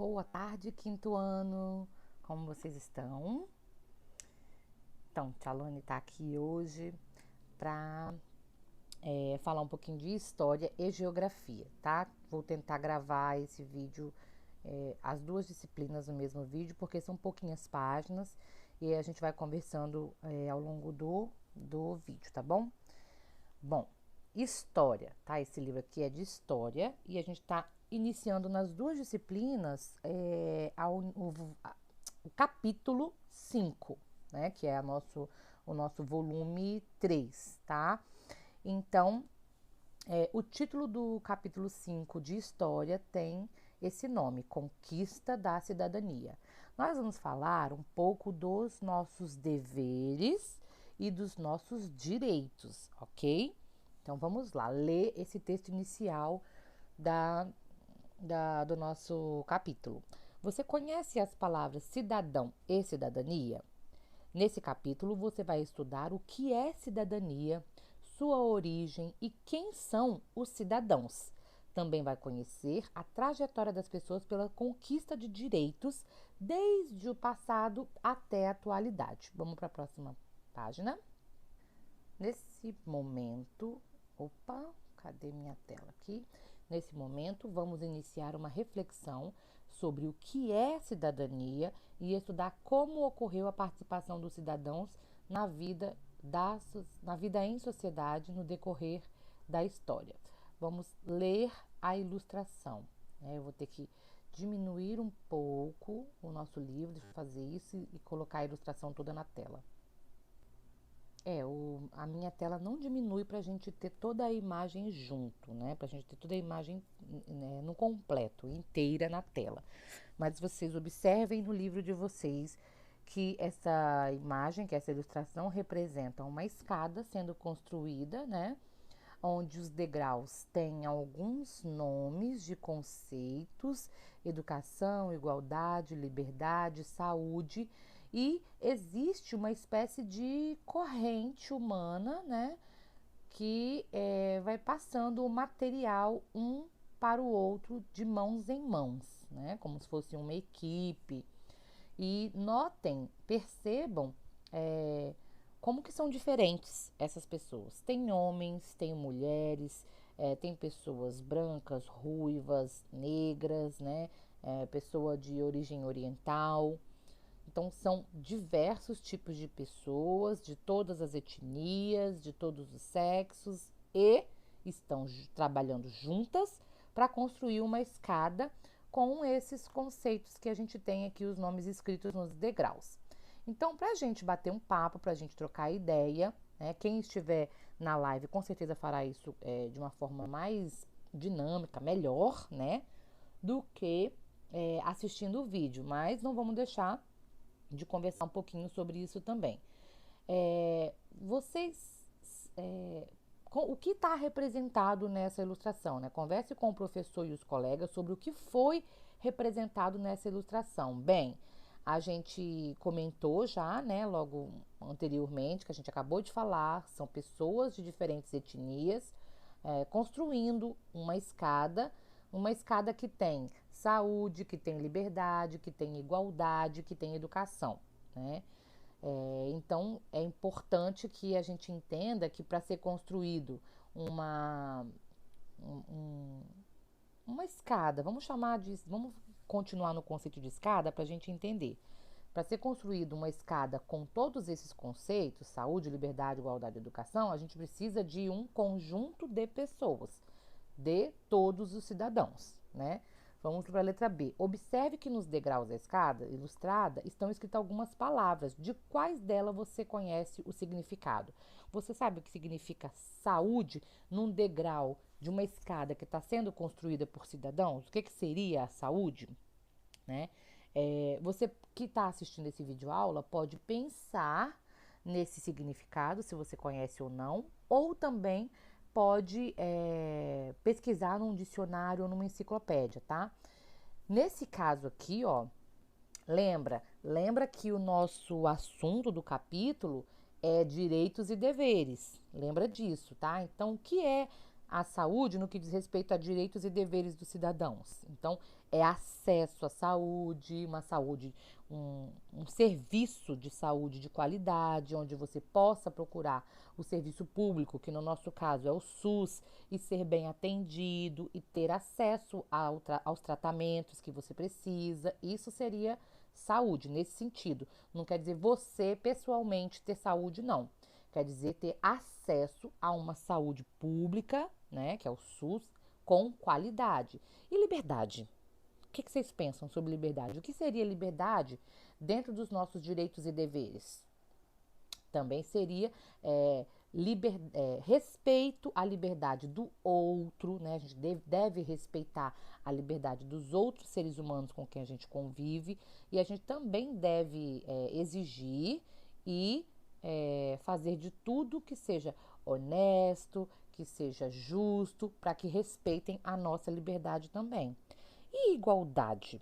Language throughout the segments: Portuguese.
Boa tarde, quinto ano. Como vocês estão? Então, Tia Lone está aqui hoje para falar um pouquinho de história e geografia, tá? Vou tentar gravar esse vídeo, as duas disciplinas no mesmo vídeo, porque são pouquinhas páginas e a gente vai conversando ao longo do vídeo, tá bom? Bom, história, tá? Esse livro aqui é de história e a gente está iniciando nas duas disciplinas o capítulo 5, né? Que é o nosso volume 3, tá? Então, o título do capítulo 5 de História tem esse nome, Conquista da Cidadania. Nós vamos falar um pouco dos nossos deveres e dos nossos direitos, ok? Então vamos lá, ler esse texto inicial do nosso capítulo. Você conhece as palavras cidadão e cidadania? Nesse capítulo, você vai estudar o que é cidadania, sua origem e quem são os cidadãos. Também vai conhecer a trajetória das pessoas pela conquista de direitos desde o passado até a atualidade. Vamos para a próxima página. Nesse momento, cadê minha tela aqui? Nesse momento, vamos iniciar uma reflexão sobre o que é cidadania e estudar como ocorreu a participação dos cidadãos na vida em sociedade no decorrer da história. Vamos ler a ilustração. Eu vou ter que diminuir um pouco o nosso livro, deixa eu fazer isso e colocar a ilustração toda na tela. A minha tela não diminui para a gente ter toda a imagem junto, né? Para a gente ter toda a imagem, né, no completo, inteira na tela. Mas vocês observem no livro de vocês que essa imagem, que essa ilustração representa uma escada sendo construída, né? Onde os degraus têm alguns nomes de conceitos: educação, igualdade, liberdade, saúde, e existe uma espécie de corrente humana, né, que vai passando o material um para o outro de mãos em mãos, né, como se fosse uma equipe. E notem, percebam como que são diferentes essas pessoas. Tem homens, tem mulheres, tem pessoas brancas, ruivas, negras, né? Pessoa de origem oriental. Então são diversos tipos de pessoas, de todas as etnias, de todos os sexos, e estão trabalhando juntas para construir uma escada com esses conceitos que a gente tem aqui, os nomes escritos nos degraus. Então, para a gente bater um papo, para a gente trocar ideia, né, quem estiver na live com certeza fará isso de uma forma mais dinâmica, melhor, né, do que assistindo o vídeo. Mas não vamos deixar de conversar um pouquinho sobre isso também. O que está representado nessa ilustração, né? Converse com o professor e os colegas sobre o que foi representado nessa ilustração. Bem, a gente comentou já, né, logo anteriormente, que a gente acabou de falar, são pessoas de diferentes etnias construindo uma escada que tem saúde, que tem liberdade, que tem igualdade, que tem educação, né? Então, é importante que a gente entenda que para ser construído uma escada, vamos continuar no conceito de escada para a gente entender. Para ser construída uma escada com todos esses conceitos, saúde, liberdade, igualdade e educação, a gente precisa de um conjunto de pessoas, de todos os cidadãos, né? Vamos para a letra B. Observe que nos degraus da escada ilustrada estão escritas algumas palavras. De quais delas você conhece o significado? Você sabe o que significa saúde num degrau de uma escada que está sendo construída por cidadãos? O que seria a saúde? Né? Você que está assistindo esse vídeo aula pode pensar nesse significado, se você conhece ou não, ou também pode pesquisar num dicionário ou numa enciclopédia, tá? Nesse caso aqui, ó, lembra que o nosso assunto do capítulo é direitos e deveres. Lembra disso, tá? Então, o que é à saúde no que diz respeito a direitos e deveres dos cidadãos. Então, é acesso à saúde, um serviço de saúde de qualidade, onde você possa procurar o serviço público, que no nosso caso é o SUS, e ser bem atendido e ter acesso aos tratamentos que você precisa. Isso seria saúde, nesse sentido. Não quer dizer você pessoalmente ter saúde, não. Quer dizer ter acesso a uma saúde pública, né, que é o SUS, com qualidade. E liberdade? O que vocês pensam sobre liberdade? O que seria liberdade dentro dos nossos direitos e deveres? Também seria respeito à liberdade do outro, né? A gente deve respeitar a liberdade dos outros seres humanos com quem a gente convive, e a gente também deve exigir e fazer de tudo que seja honesto, que seja justo, para que respeitem a nossa liberdade também. E igualdade?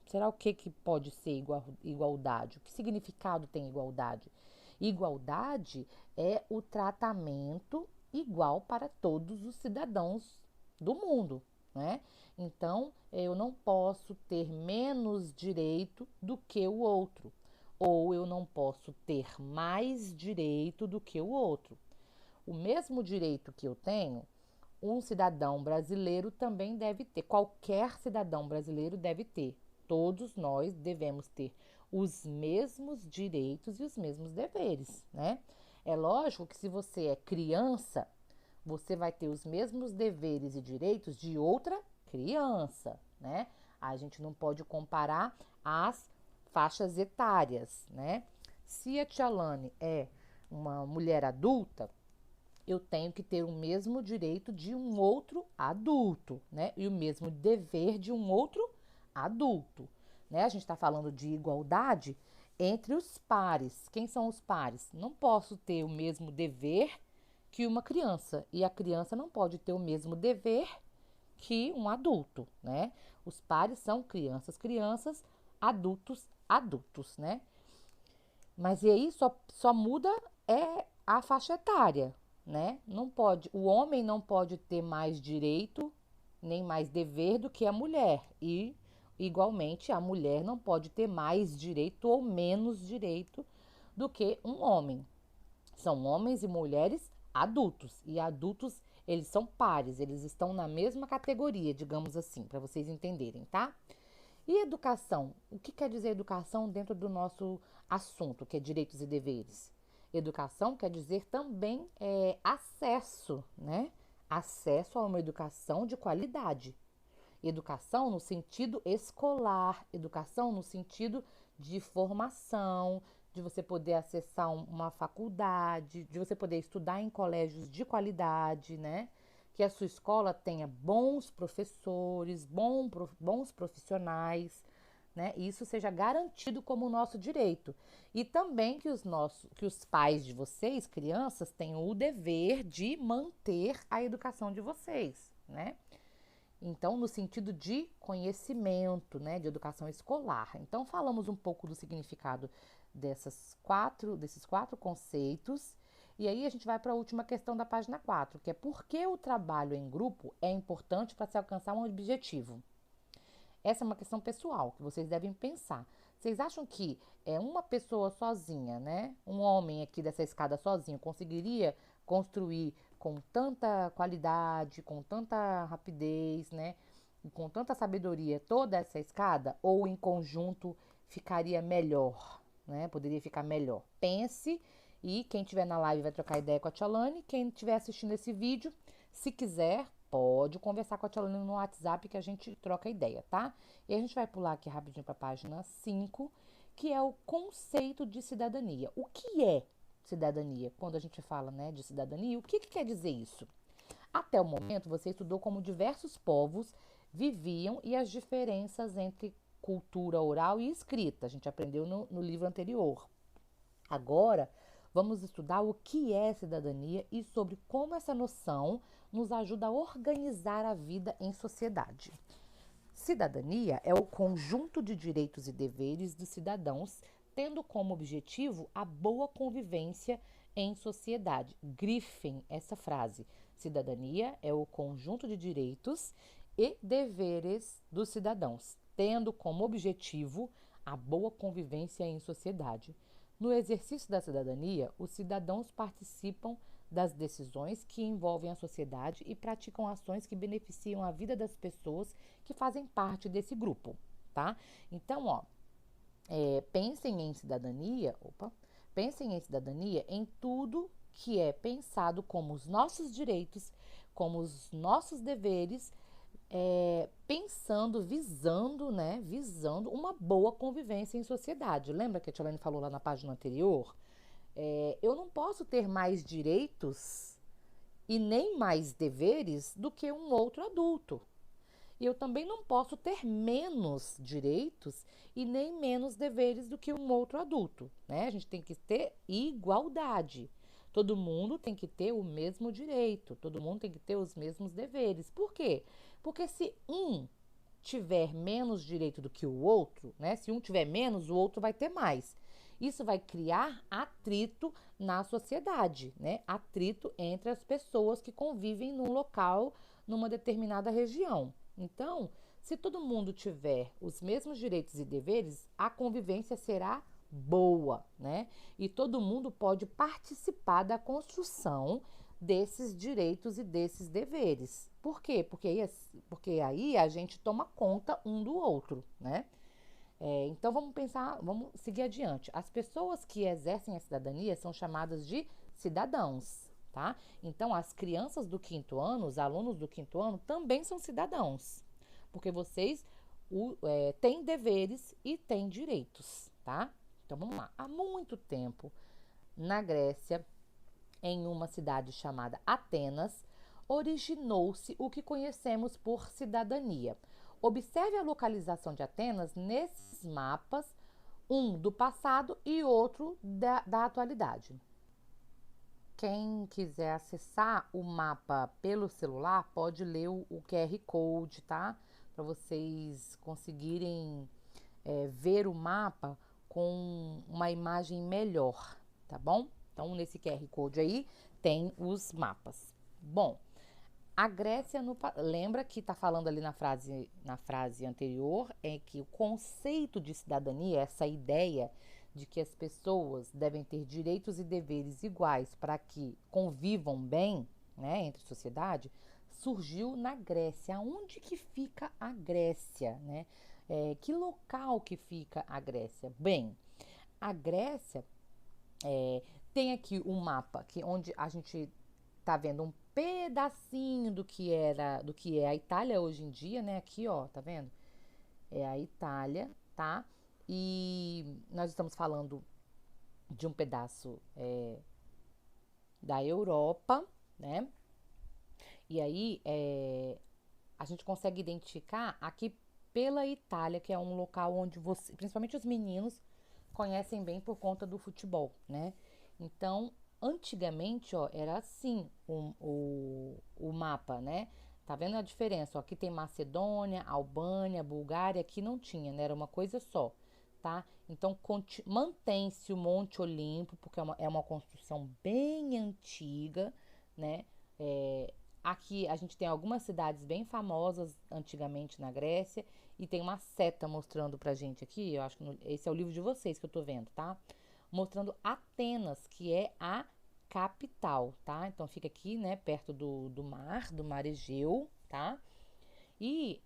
Será o que pode ser igualdade? O que significado tem igualdade? Igualdade é o tratamento igual para todos os cidadãos do mundo, né? Então, eu não posso ter menos direito do que o outro, ou eu não posso ter mais direito do que o outro. O mesmo direito que eu tenho, um cidadão brasileiro também deve ter. Qualquer cidadão brasileiro deve ter. Todos nós devemos ter os mesmos direitos e os mesmos deveres, né? É lógico que se você é criança, você vai ter os mesmos deveres e direitos de outra criança, né? A gente não pode comparar as faixas etárias, né? Se a Tia Lane é uma mulher adulta, eu tenho que ter o mesmo direito de um outro adulto, né? E o mesmo dever de um outro adulto, né? A gente está falando de igualdade entre os pares. Quem são os pares? Não posso ter o mesmo dever que uma criança, e a criança não pode ter o mesmo dever que um adulto, né? Os pares são crianças, crianças, adultos, adultos, né? Mas e aí só muda a faixa etária, né? Não pode, o homem não pode ter mais direito nem mais dever do que a mulher, e igualmente a mulher não pode ter mais direito ou menos direito do que um homem. São homens e mulheres adultos, e adultos, eles são pares, eles estão na mesma categoria, digamos assim, para vocês entenderem, tá? E educação? O que quer dizer educação dentro do nosso assunto, que é direitos e deveres? Educação quer dizer também acesso, né? Acesso a uma educação de qualidade. Educação no sentido escolar, educação no sentido de formação, de você poder acessar uma faculdade, de você poder estudar em colégios de qualidade, né? Que a sua escola tenha bons professores, bons profissionais, né? E isso seja garantido como nosso direito. E também que os pais de vocês, crianças, tenham o dever de manter a educação de vocês, né? Então, no sentido de conhecimento, né, de educação escolar. Então, falamos um pouco do significado desses quatro conceitos. E aí a gente vai para a última questão da página 4, que é por que o trabalho em grupo é importante para se alcançar um objetivo. Essa é uma questão pessoal que vocês devem pensar. Vocês acham que uma pessoa sozinha, né, um homem aqui dessa escada sozinho, conseguiria construir com tanta qualidade, com tanta rapidez, né, e com tanta sabedoria toda essa escada? Ou em conjunto ficaria melhor, né? Poderia ficar melhor. Pense, e quem estiver na live vai trocar ideia com a Tia Lane. Quem estiver assistindo esse vídeo, se quiser, pode conversar com a Tia Lane no WhatsApp que a gente troca ideia, tá? E a gente vai pular aqui rapidinho para a página 5, que é o conceito de cidadania. O que é cidadania? Quando a gente fala, né, de cidadania, o que quer dizer isso? Até o momento, você estudou como diversos povos viviam e as diferenças entre cultura oral e escrita. A gente aprendeu no livro anterior. Agora, vamos estudar o que é cidadania e sobre como essa noção nos ajuda a organizar a vida em sociedade. Cidadania é o conjunto de direitos e deveres dos cidadãos, tendo como objetivo a boa convivência em sociedade. Grifem essa frase. Cidadania é o conjunto de direitos e deveres dos cidadãos, tendo como objetivo a boa convivência em sociedade. No exercício da cidadania, os cidadãos participam das decisões que envolvem a sociedade e praticam ações que beneficiam a vida das pessoas que fazem parte desse grupo, tá? Então, ó, pensem em cidadania em tudo que é pensado como os nossos direitos, como os nossos deveres, pensando, visando, né, visando uma boa convivência em sociedade. Lembra que a Tiolane falou lá na página anterior? Eu não posso ter mais direitos e nem mais deveres do que um outro adulto. E eu também não posso ter menos direitos e nem menos deveres do que um outro adulto, né? A gente tem que ter igualdade. Todo mundo tem que ter o mesmo direito, todo mundo tem que ter os mesmos deveres. Por quê? Porque se um tiver menos direito do que o outro, né? Se um tiver menos, o outro vai ter mais. Isso vai criar atrito na sociedade, né? Atrito entre as pessoas que convivem num local, numa determinada região. Então, se todo mundo tiver os mesmos direitos e deveres, a convivência será boa, né? E todo mundo pode participar da construção desses direitos e desses deveres. Por quê? Porque aí a gente toma conta um do outro, né? Então vamos pensar, vamos seguir adiante. As pessoas que exercem a cidadania são chamadas de cidadãos, tá? Então as crianças do quinto ano, os alunos do quinto ano também são cidadãos, porque vocês têm deveres e têm direitos, tá? Então vamos lá. Há muito tempo, na Grécia, em uma cidade chamada Atenas, originou-se o que conhecemos por cidadania. Observe a localização de Atenas nesses mapas, um do passado e outro da atualidade. Quem quiser acessar o mapa pelo celular, pode ler o QR Code, tá? Para vocês conseguirem ver o mapa com uma imagem melhor, tá bom? Então, nesse QR Code aí, tem os mapas. Bom, a Grécia, lembra que está falando ali na frase anterior, é que o conceito de cidadania, essa ideia de que as pessoas devem ter direitos e deveres iguais para que convivam bem, né, entre a sociedade, surgiu na Grécia. Onde que fica a Grécia, né? Que local que fica a Grécia? Bem, a Grécia tem aqui um mapa onde a gente tá vendo um pedacinho do que é a Itália hoje em dia, né? Aqui, ó, tá vendo? É a Itália, tá? E nós estamos falando de um pedaço da Europa, né? E aí a gente consegue identificar aqui pela Itália, que é um local onde você, principalmente os meninos, conhecem bem por conta do futebol, né? Então, antigamente, ó, era assim o mapa, né? Tá vendo a diferença? Ó, aqui tem Macedônia, Albânia, Bulgária, aqui não tinha, né? Era uma coisa só, tá? Então, mantém-se o Monte Olimpo, porque é uma construção bem antiga, né? Aqui a gente tem algumas cidades bem famosas antigamente na Grécia e tem uma seta mostrando pra gente aqui, eu acho que esse é o livro de vocês que eu tô vendo, tá? Mostrando Atenas, que é a capital, tá? Então fica aqui, né, perto do mar Egeu, tá? E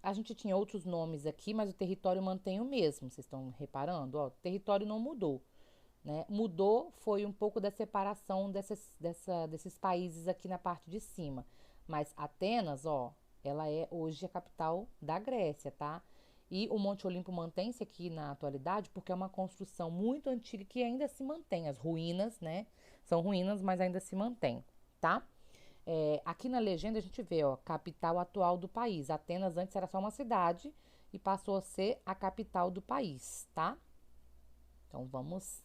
a gente tinha outros nomes aqui, mas o território mantém o mesmo, vocês estão reparando? Ó, o território não mudou, né? Mudou foi um pouco da separação desses países aqui na parte de cima. Mas Atenas, ó, ela é hoje a capital da Grécia, tá? E o Monte Olimpo mantém-se aqui na atualidade porque é uma construção muito antiga que ainda se mantém. As ruínas, né? São ruínas, mas ainda se mantém, tá? Aqui na legenda a gente vê, ó, capital atual do país. Atenas antes era só uma cidade e passou a ser a capital do país, tá? Então vamos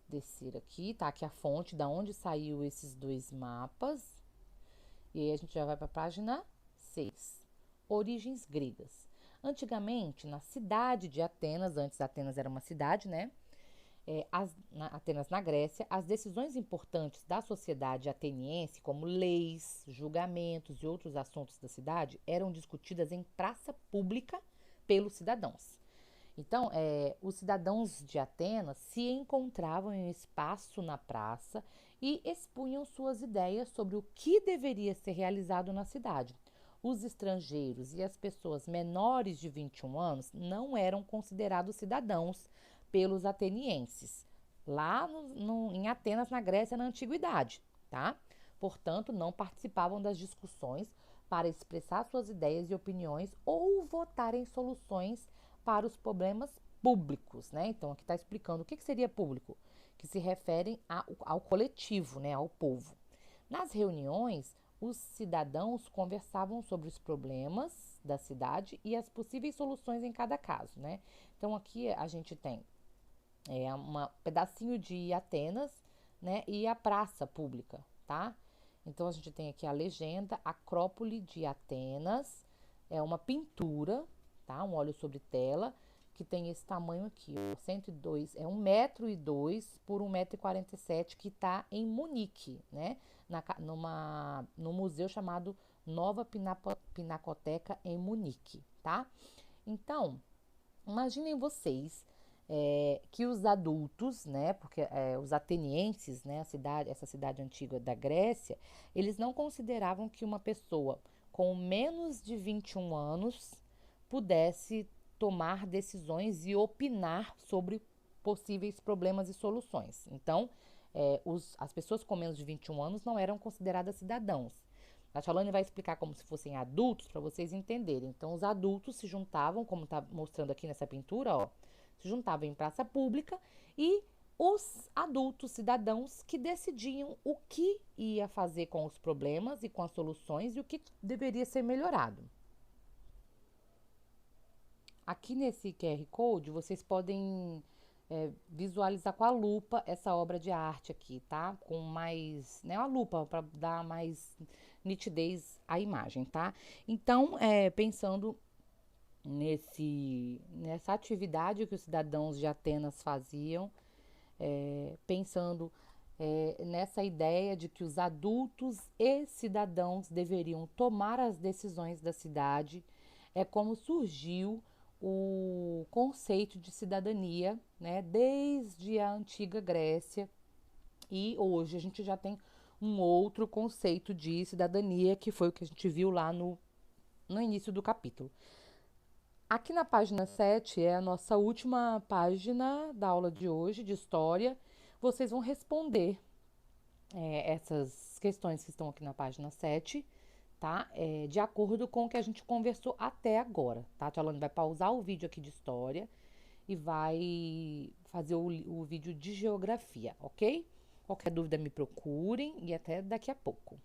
descer aqui, tá? Aqui a fonte da onde saiu esses dois mapas. E aí a gente já vai para a página 6. Origens gregas. Antigamente, na cidade de Atenas, antes Atenas era uma cidade, né? Atenas na Grécia, as decisões importantes da sociedade ateniense, como leis, julgamentos e outros assuntos da cidade, eram discutidas em praça pública pelos cidadãos. Então, os cidadãos de Atenas se encontravam em um espaço na praça e expunham suas ideias sobre o que deveria ser realizado na cidade. Os estrangeiros e as pessoas menores de 21 anos não eram considerados cidadãos pelos atenienses, lá em Atenas, na Grécia, na Antiguidade, tá? Portanto, não participavam das discussões para expressar suas ideias e opiniões ou votar em soluções para os problemas públicos, né? Então, aqui está explicando o que seria público, que se referem ao coletivo, né? Ao povo. Nas reuniões, os cidadãos conversavam sobre os problemas da cidade e as possíveis soluções em cada caso, né? Então, aqui a gente tem um pedacinho de Atenas, né? E a praça pública, tá? Então, a gente tem aqui a legenda: Acrópole de Atenas, é uma pintura, tá? Um óleo sobre tela, que tem esse tamanho aqui, ó, 102, 1,2 m por 1,47 m, que está em Munique, né? No museu chamado Nova Pinacoteca em Munique, tá? Então, imaginem vocês que os adultos, né, porque os atenienses, né, essa cidade antiga da Grécia, eles não consideravam que uma pessoa com menos de 21 anos pudesse tomar decisões e opinar sobre possíveis problemas e soluções. Então, as pessoas com menos de 21 anos não eram consideradas cidadãos. A Chalane vai explicar como se fossem adultos para vocês entenderem. Então, os adultos se juntavam, como está mostrando aqui nessa pintura, ó, se juntavam em praça pública e os adultos cidadãos que decidiam o que ia fazer com os problemas e com as soluções e o que deveria ser melhorado. Aqui nesse QR Code, vocês podem visualizar com a lupa essa obra de arte aqui, tá? Com mais, né, uma lupa para dar mais nitidez à imagem, tá? Então, pensando nessa atividade que os cidadãos de Atenas faziam, pensando nessa ideia de que os adultos e cidadãos deveriam tomar as decisões da cidade, é como surgiu o conceito de cidadania, né, desde a antiga Grécia, e hoje a gente já tem um outro conceito de cidadania, que foi o que a gente viu lá no início do capítulo. Aqui na página 7 é a nossa última página da aula de hoje, de história. Vocês vão responder essas questões que estão aqui na página 7, tá? De acordo com o que a gente conversou até agora, tá? A Tialane vai pausar o vídeo aqui de história e vai fazer o vídeo de geografia, ok? Qualquer dúvida me procurem e até daqui a pouco.